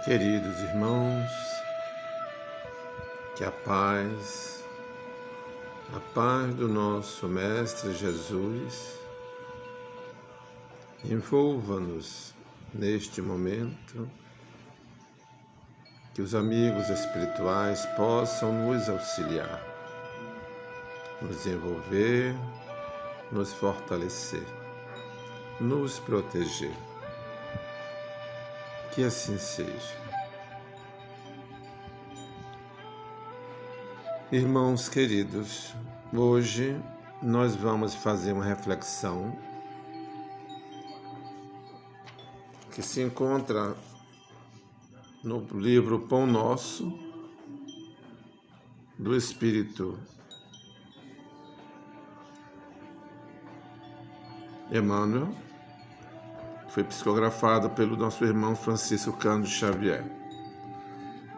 Queridos irmãos, que a paz do nosso Mestre Jesus envolva-nos neste momento, que os amigos espirituais possam nos auxiliar, nos envolver, nos fortalecer, nos proteger. Que assim seja. Irmãos queridos, hoje nós vamos fazer uma reflexão que se encontra no livro Pão Nosso, do Espírito Emmanuel. Foi psicografado pelo nosso irmão Francisco Cândido Xavier,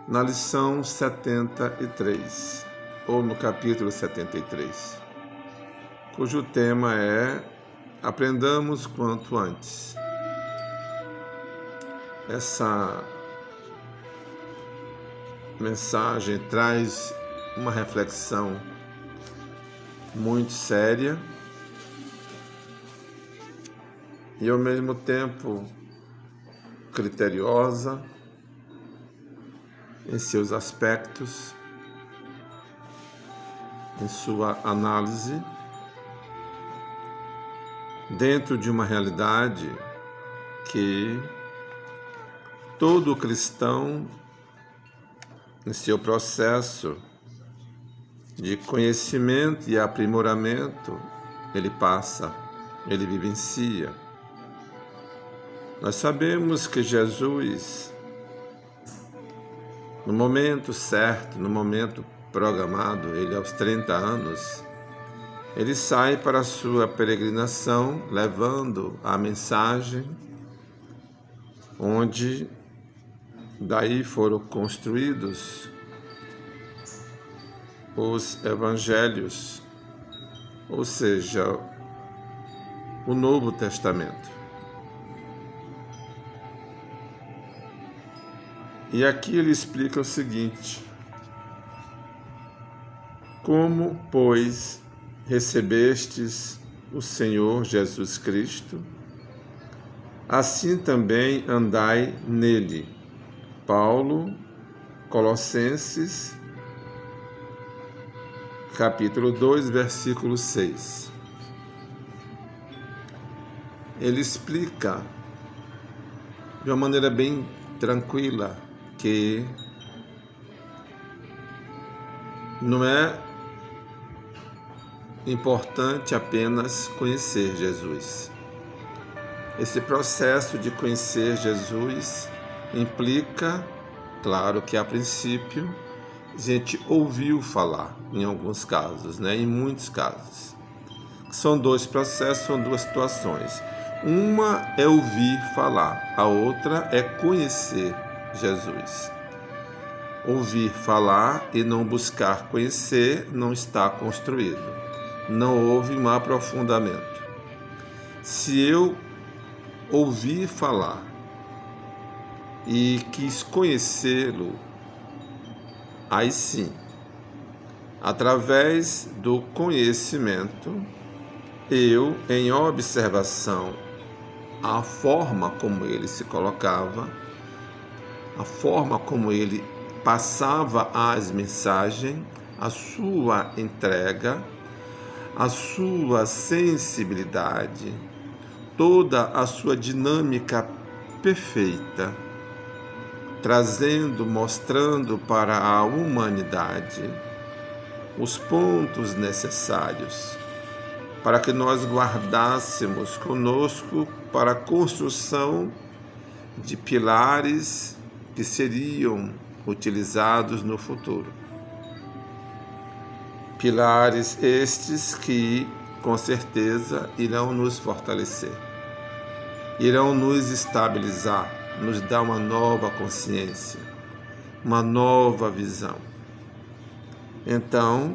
na lição 73, ou no capítulo 73, cujo tema é Aprendamos quanto antes. Essa mensagem traz uma reflexão muito séria e ao mesmo tempo criteriosa em seus aspectos, em sua análise, dentro de uma realidade que todo cristão, em seu processo de conhecimento e aprimoramento, ele passa, ele vivencia. Nós sabemos que Jesus, no momento certo, no momento programado, ele aos 30 anos, ele sai para a sua peregrinação, levando a mensagem, onde daí foram construídos os evangelhos, ou seja, o Novo Testamento. E aqui ele explica o seguinte: como, pois, recebestes o Senhor Jesus Cristo, assim também andai nele. Paulo, Colossenses, capítulo 2, versículo 6. Ele explica de uma maneira bem tranquila que não é importante apenas conhecer Jesus. Esse processo de conhecer Jesus implica, claro que a princípio, a gente ouviu falar, em alguns casos, em muitos casos. São dois processos, são duas situações. Uma é ouvir falar, a outra é conhecer Jesus. Ouvir falar e não buscar conhecer não está construído. Não houve um aprofundamento. Se eu ouvir falar e quis conhecê-lo, aí sim, através do conhecimento, eu, em observação à forma como ele se colocava, a forma como ele passava as mensagens, a sua entrega, a sua sensibilidade, toda a sua dinâmica perfeita, trazendo, mostrando para a humanidade os pontos necessários para que nós guardássemos conosco para a construção de pilares que seriam utilizados no futuro. Pilares estes que, com certeza, irão nos fortalecer, irão nos estabilizar, nos dar uma nova consciência, uma nova visão. Então,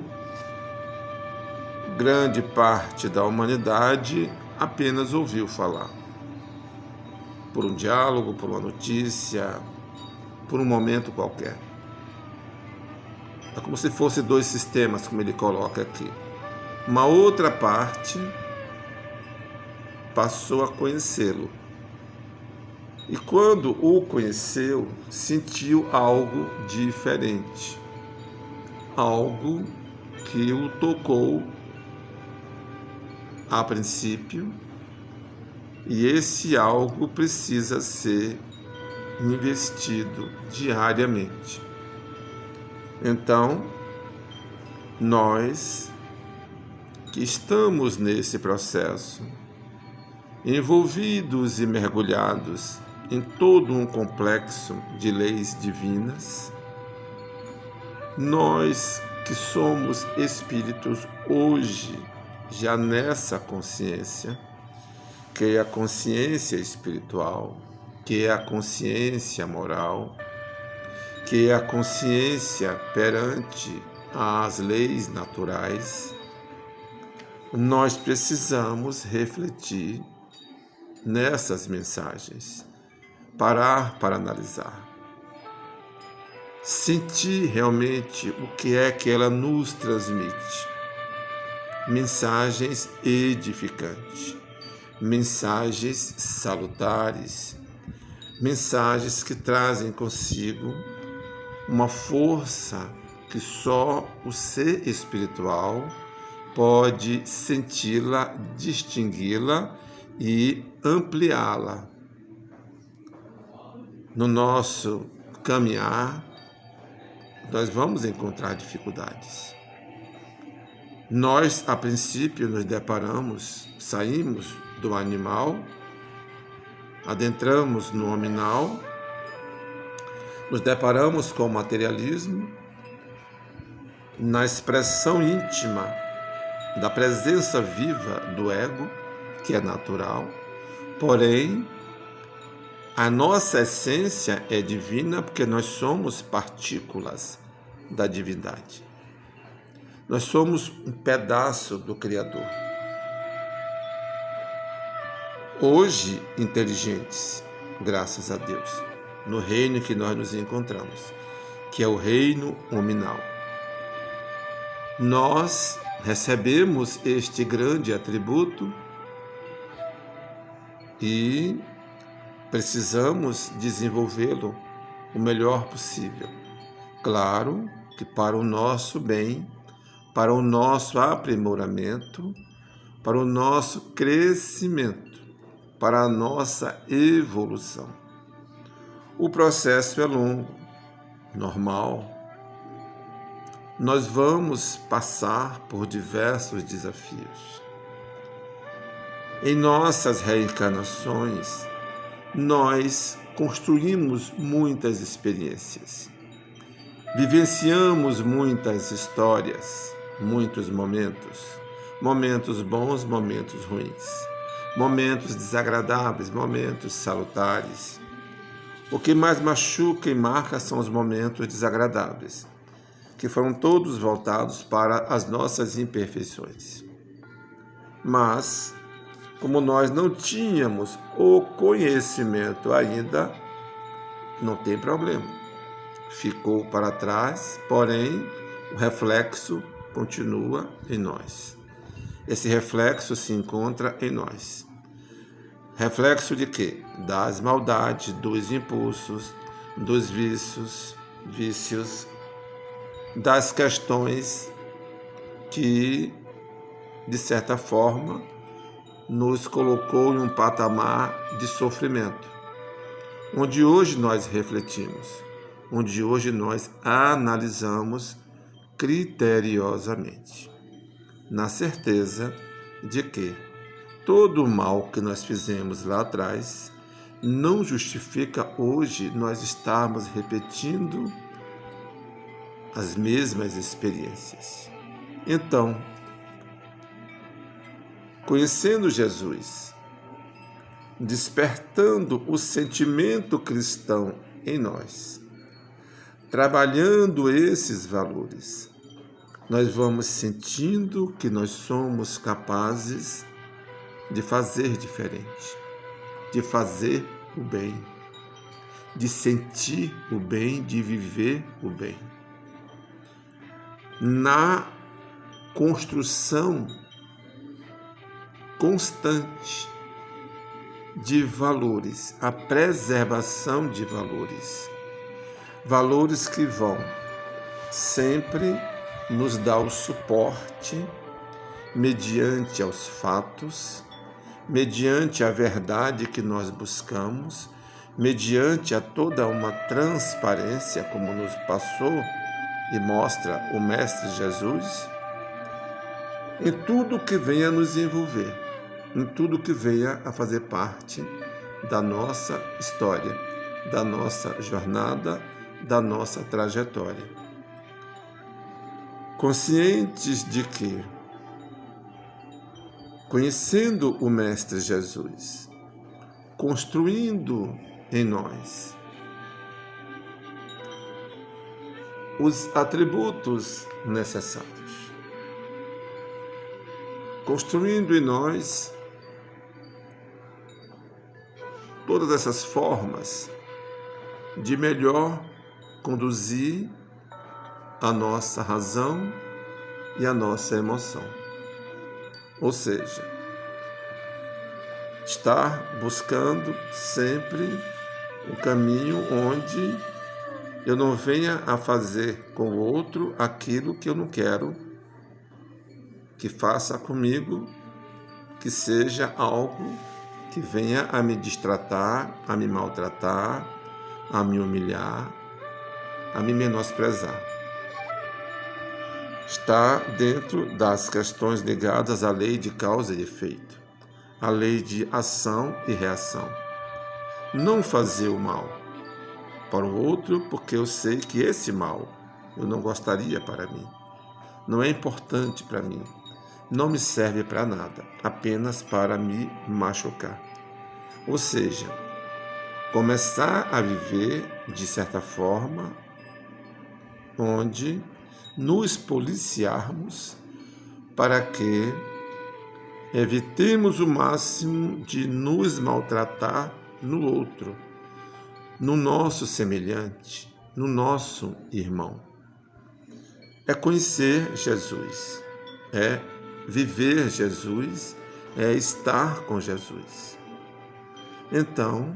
grande parte da humanidade apenas ouviu falar. Por um diálogo, por uma notícia, por um momento qualquer. É como se fosse dois sistemas, como ele coloca aqui. Uma outra parte passou a conhecê-lo. E quando o conheceu, sentiu algo diferente. Algo que o tocou a princípio, e esse algo precisa ser investido diariamente. Então, nós que estamos nesse processo, envolvidos e mergulhados em todo um complexo de leis divinas, nós que somos espíritos hoje, já nessa consciência, que é a consciência espiritual, que é a consciência moral, que é a consciência perante as leis naturais, nós precisamos refletir nessas mensagens, parar para analisar, sentir realmente o que é que ela nos transmite. Mensagens edificantes, mensagens salutares, mensagens que trazem consigo uma força que só o ser espiritual pode senti-la, distingui-la e ampliá-la. No nosso caminhar, nós vamos encontrar dificuldades. Nós, a princípio, nos deparamos, saímos do animal, adentramos no nominal, nos deparamos com o materialismo, na expressão íntima da presença viva do ego, que é natural, porém, a nossa essência é divina porque nós somos partículas da divindade. Nós somos um pedaço do Criador. Hoje, inteligentes, graças a Deus, no reino que nós nos encontramos, que é o reino nominal. Nós recebemos este grande atributo e precisamos desenvolvê-lo o melhor possível. Claro que para o nosso bem, para o nosso aprimoramento, para o nosso crescimento, para a nossa evolução. O processo é longo, normal. Nós vamos passar por diversos desafios. Em nossas reencarnações, nós construímos muitas experiências, vivenciamos muitas histórias, muitos momentos, momentos bons, momentos ruins, momentos desagradáveis, momentos salutares. O que mais machuca e marca são os momentos desagradáveis, que foram todos voltados para as nossas imperfeições. Mas, como nós não tínhamos o conhecimento ainda, não tem problema. Ficou para trás, porém, o reflexo continua em nós. Esse reflexo se encontra em nós. Reflexo de quê? Das maldades, dos impulsos, dos vícios, das questões que, de certa forma, nos colocou em um patamar de sofrimento, onde hoje nós refletimos, onde hoje nós analisamos criteriosamente, na certeza de que todo o mal que nós fizemos lá atrás não justifica hoje nós estarmos repetindo as mesmas experiências. Então, conhecendo Jesus, despertando o sentimento cristão em nós, trabalhando esses valores, nós vamos sentindo que nós somos capazes de fazer diferente, de fazer o bem, de sentir o bem, de viver o bem. Na construção constante de valores, a preservação de valores, valores que vão sempre nos dar o suporte mediante aos fatos, mediante a verdade que nós buscamos, mediante a toda uma transparência, como nos passou e mostra o Mestre Jesus, em tudo que venha nos envolver, em tudo que venha a fazer parte da nossa história, da nossa jornada, da nossa trajetória. Conscientes de que, conhecendo o Mestre Jesus, construindo em nós os atributos necessários, construindo em nós todas essas formas de melhor conduzir a nossa razão e a nossa emoção. Ou seja, estar buscando sempre um caminho onde eu não venha a fazer com o outro aquilo que eu não quero que faça comigo, que seja algo que venha a me destratar, a me maltratar, a me humilhar, a me menosprezar. Está dentro das questões ligadas à lei de causa e efeito, à lei de ação e reação. Não fazer o mal para o outro porque eu sei que esse mal eu não gostaria para mim. Não é importante para mim. Não me serve para nada, apenas para me machucar. Ou seja, começar a viver de certa forma onde nos policiarmos para que evitemos o máximo de nos maltratar no outro, no nosso semelhante, no nosso irmão. É conhecer Jesus, é viver Jesus, é estar com Jesus. Então,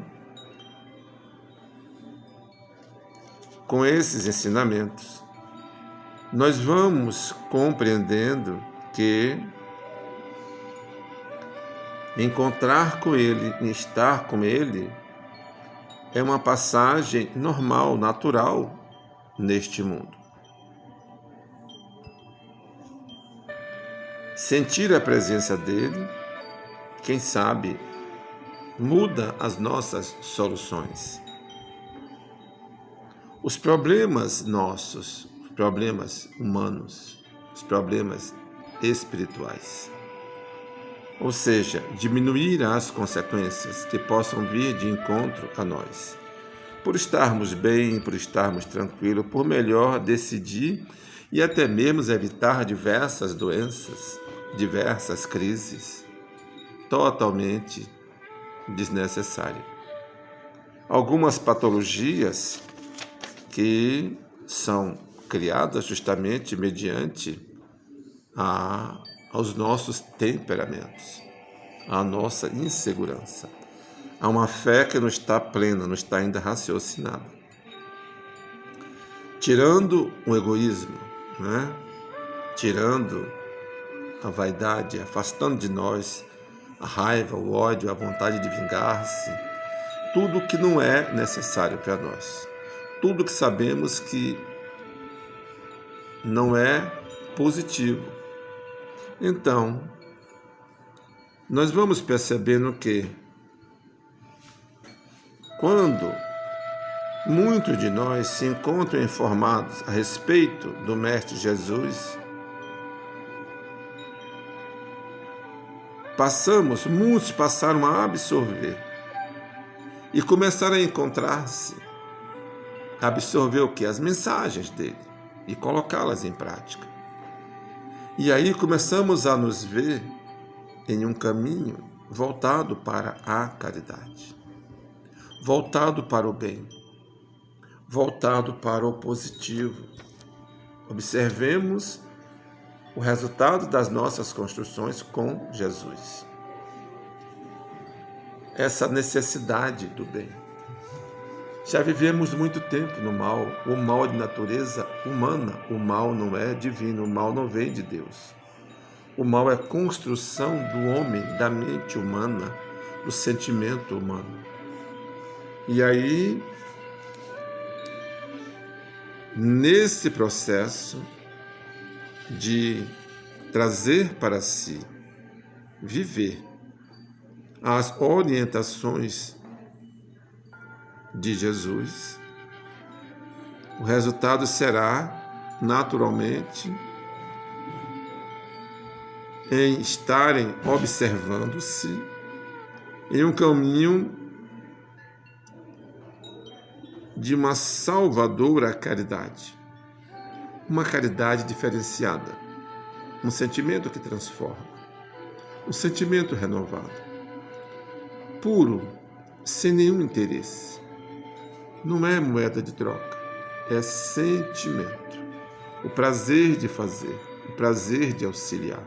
com esses ensinamentos, nós vamos compreendendo que encontrar com Ele e estar com Ele é uma passagem normal, natural neste mundo. Sentir a presença dEle, quem sabe, muda as nossas soluções. Os problemas nossos, os problemas humanos, os problemas espirituais. Ou seja, diminuir as consequências que possam vir de encontro a nós. Por estarmos bem, por estarmos tranquilos, por melhor decidir e até mesmo evitar diversas doenças, diversas crises, totalmente desnecessárias. Algumas patologias que são criadas justamente mediante aos nossos temperamentos, à nossa insegurança, a uma fé que não está plena, não está ainda raciocinada. Tirando o egoísmo, tirando a vaidade, afastando de nós a raiva, o ódio, a vontade de vingar-se, tudo que não é necessário para nós. Tudo que sabemos que não é positivo. Então, nós vamos percebendo que quando muitos de nós se encontram informados a respeito do Mestre Jesus, muitos passaram a absorver e começaram a encontrar-se, absorver o quê? As mensagens dele e colocá-las em prática. E aí começamos a nos ver em um caminho voltado para a caridade, voltado para o bem, voltado para o positivo. Observemos o resultado das nossas construções com Jesus. Essa necessidade do bem. Já vivemos muito tempo no mal. O mal é de natureza humana. O mal não é divino. O mal não vem de Deus. O mal é construção do homem, da mente humana, do sentimento humano. E aí, nesse processo de trazer para si, viver as orientações de Jesus, o resultado será, naturalmente, em estarem observando-se em um caminho de uma salvadora caridade, uma caridade diferenciada, um sentimento que transforma, um sentimento renovado, puro, sem nenhum interesse. Não é moeda de troca, é sentimento, o prazer de fazer, o prazer de auxiliar,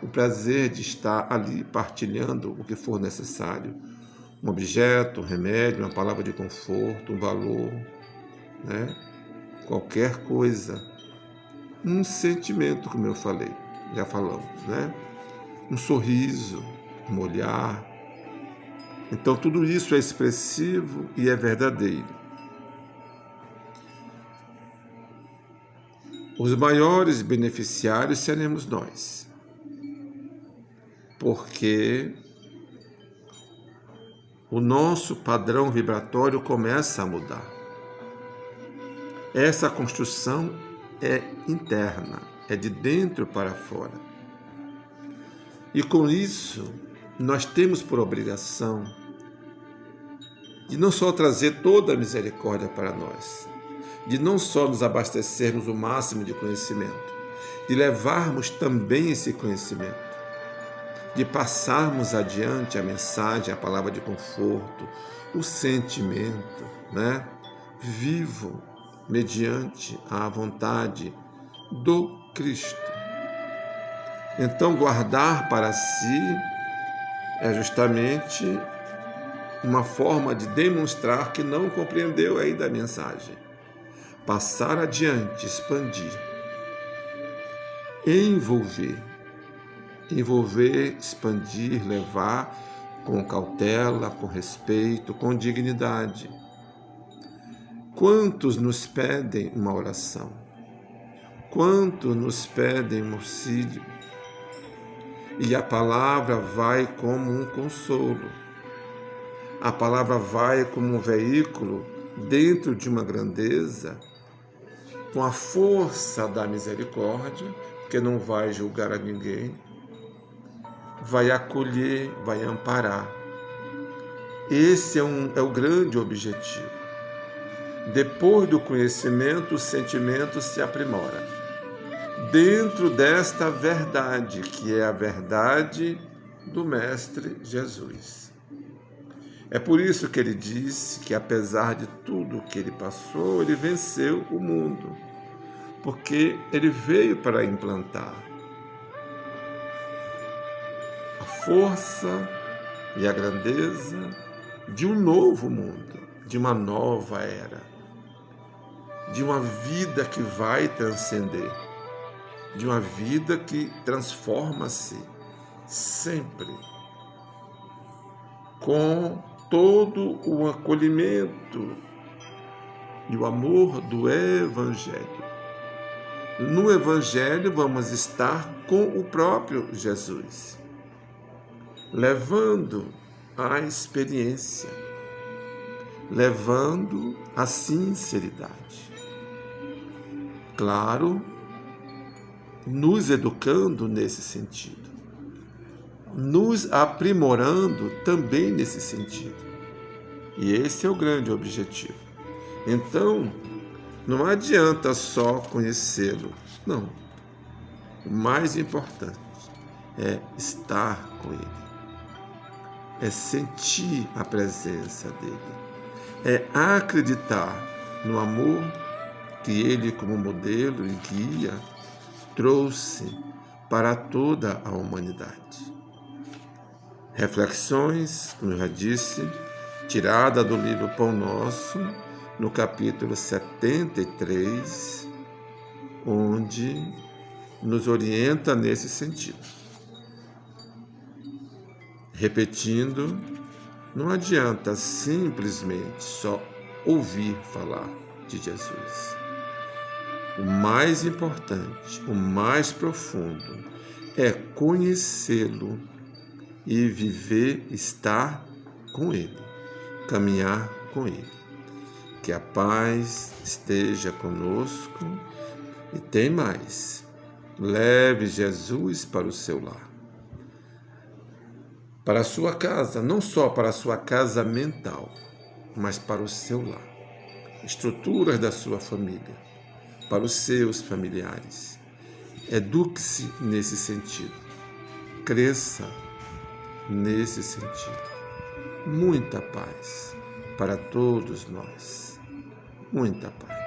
o prazer de estar ali partilhando o que for necessário, um objeto, um remédio, uma palavra de conforto, um valor, né? Qualquer coisa, um sentimento, como eu falei, já falamos, né? Um sorriso, um olhar. Então tudo isso é expressivo e é verdadeiro. Os maiores beneficiários seremos nós, porque o nosso padrão vibratório começa a mudar. Essa construção é interna, é de dentro para fora. E com isso, nós temos por obrigação de não só trazer toda a misericórdia para nós, de não só nos abastecermos o máximo de conhecimento, de levarmos também esse conhecimento, de passarmos adiante a mensagem, a palavra de conforto, o sentimento, né? Vivo mediante a vontade do Cristo. Então, guardar para si é justamente uma forma de demonstrar que não compreendeu ainda a mensagem. Passar adiante, expandir, envolver, expandir, levar com cautela, com respeito, com dignidade. Quantos nos pedem uma oração? Quantos nos pedem um auxílio? E a palavra vai como um consolo. A palavra vai como um veículo dentro de uma grandeza, com a força da misericórdia, que não vai julgar a ninguém, vai acolher, vai amparar. Esse é o grande objetivo. Depois do conhecimento, o sentimento se aprimora. Dentro desta verdade, que é a verdade do Mestre Jesus. É por isso que ele disse que, apesar de tudo que ele passou, ele venceu o mundo, porque ele veio para implantar a força e a grandeza de um novo mundo, de uma nova era, de uma vida que vai transcender, de uma vida que transforma-se sempre, com todo o acolhimento e o amor do Evangelho. No Evangelho vamos estar com o próprio Jesus, levando a experiência, levando a sinceridade. Claro, nos educando nesse sentido, nos aprimorando também nesse sentido. E esse é o grande objetivo. Então, não adianta só conhecê-lo, não. O mais importante é estar com ele, é sentir a presença dele, é acreditar no amor que ele, como modelo e guia, trouxe para toda a humanidade. Reflexões, como eu já disse, tirada do livro Pão Nosso, no capítulo 73, onde nos orienta nesse sentido. Repetindo, não adianta simplesmente só ouvir falar de Jesus. O mais importante, o mais profundo, é conhecê-lo e viver, estar com Ele, caminhar com Ele. Que a paz esteja conosco e tem mais. Leve Jesus para o seu lar. Para a sua casa, não só para a sua casa mental, mas para o seu lar. Estruturas da sua família, para os seus familiares. Eduque-se nesse sentido. Cresça nesse sentido. Muita paz para todos nós. Muita paz.